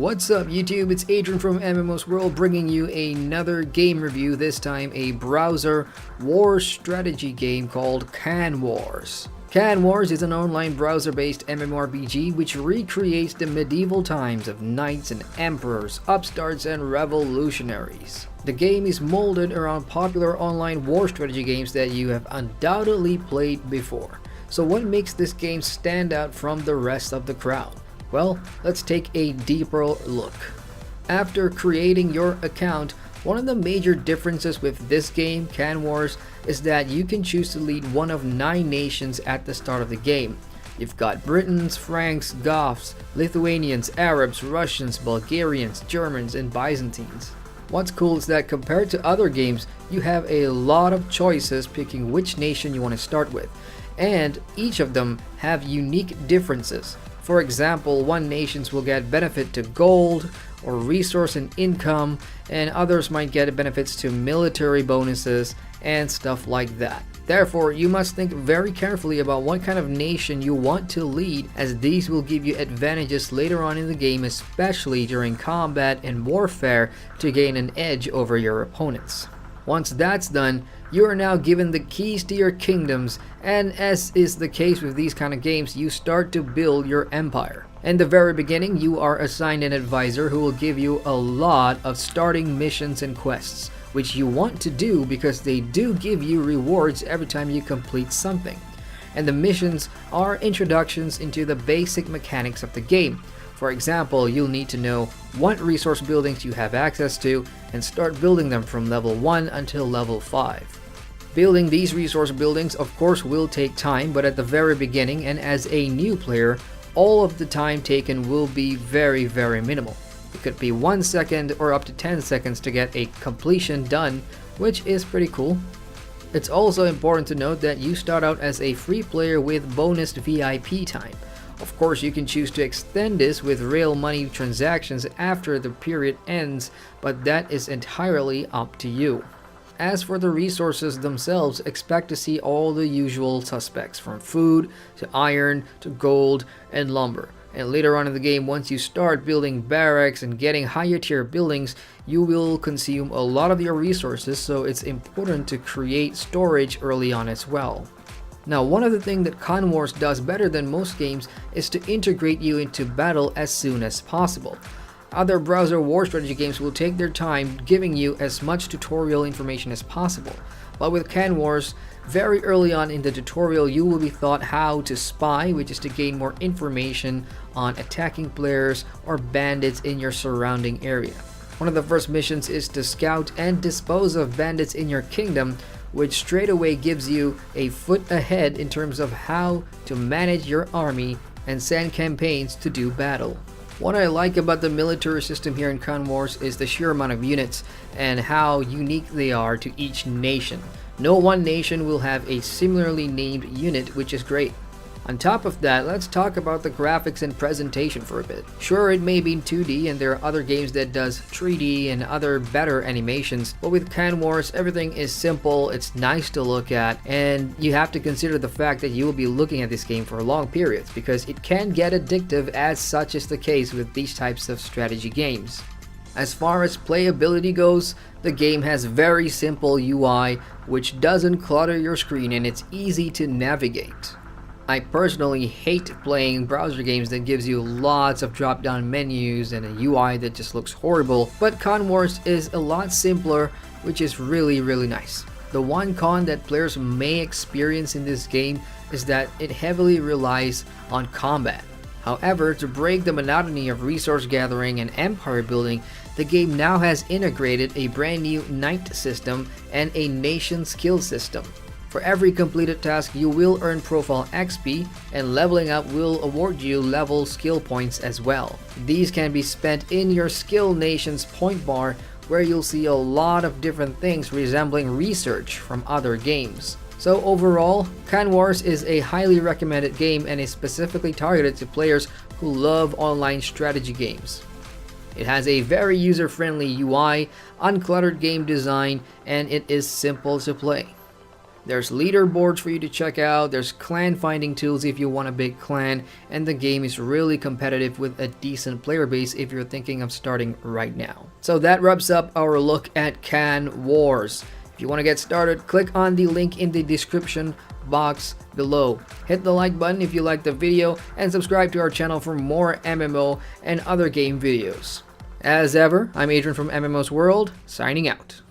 What's up YouTube, it's Adrian from MMOSWORLD bringing you another game review, this time a browser war strategy game called Can Wars. Can Wars is an online browser-based MMORPG which recreates the medieval times of knights and emperors, upstarts and revolutionaries. The game is molded around popular online war strategy games that you have undoubtedly played before. So what makes this game stand out from the rest of the crowd? Well, let's take a deeper look. After creating your account, one of the major differences with this game, Can Wars, is that you can choose to lead one of 9 nations at the start of the game. You've got Britons, Franks, Goths, Lithuanians, Arabs, Russians, Bulgarians, Germans, and Byzantines. What's cool is that compared to other games, you have a lot of choices picking which nation you want to start with, and each of them have unique differences. For example, one nations will get benefit to gold or resource and income, and others might get benefits to military bonuses and stuff like that. Therefore, you must think very carefully about what kind of nation you want to lead, as these will give you advantages later on in the game, especially during combat and warfare, to gain an edge over your opponents. Once that's done, you are now given the keys to your kingdoms, and as is the case with these kind of games, you start to build your empire. In the very beginning, you are assigned an advisor who will give you a lot of starting missions and quests, which you want to do because they do give you rewards every time you complete something. And the missions are introductions into the basic mechanics of the game. For example, you'll need to know what resource buildings you have access to and start building them from level 1 until level 5. Building these resource buildings of course will take time, but at the very beginning and as a new player, all of the time taken will be very minimal. It could be 1 second or up to 10 seconds to get a completion done, which is pretty cool. It's also important to note that you start out as a free player with bonus VIP time. Of course, you can choose to extend this with real money transactions after the period ends, but that is entirely up to you. As for the resources themselves, expect to see all the usual suspects, from food to iron to gold and lumber. And later on in the game, once you start building barracks and getting higher tier buildings, you will consume a lot of your resources, so it's important to create storage early on as well. Now, one of the things that Can Wars does better than most games is to integrate you into battle as soon as possible. Other browser war strategy games will take their time giving you as much tutorial information as possible, but with Can Wars, very early on in the tutorial you will be taught how to spy, which is to gain more information on attacking players or bandits in your surrounding area. One of the first missions is to scout and dispose of bandits in your kingdom, which straight away gives you a foot ahead in terms of how to manage your army and send campaigns to do battle. What I like about the military system here in Can Wars is the sheer amount of units and how unique they are to each nation. No one nation will have a similarly named unit, which is great. On top of that, let's talk about the graphics and presentation for a bit. Sure, it may be in 2D and there are other games that does 3D and other better animations, but with Can Wars everything is simple, it's nice to look at, and you have to consider the fact that you will be looking at this game for long periods because it can get addictive, as such is the case with these types of strategy games. As far as playability goes, the game has very simple UI which doesn't clutter your screen and it's easy to navigate. I personally hate playing browser games that gives you lots of drop-down menus and a UI that just looks horrible, but Can Wars is a lot simpler, which is really nice. The one con that players may experience in this game is that it heavily relies on combat. However, to break the monotony of resource gathering and empire building, the game now has integrated a brand new knight system and a nation skill system. For every completed task, you will earn profile XP, and leveling up will award you level skill points as well. These can be spent in your skill nation's point bar, where you'll see a lot of different things resembling research from other games. So overall, Can Wars is a highly recommended game and is specifically targeted to players who love online strategy games. It has a very user-friendly UI, uncluttered game design, and it is simple to play. There's leaderboards for you to check out, there's clan finding tools if you want a big clan, and the game is really competitive with a decent player base if you're thinking of starting right now. So that wraps up our look at Can Wars. If you want to get started, click on the link in the description box below. Hit the like button if you liked the video, and subscribe to our channel for more MMO and other game videos. As ever, I'm Adrian from MMOSWORLD, signing out.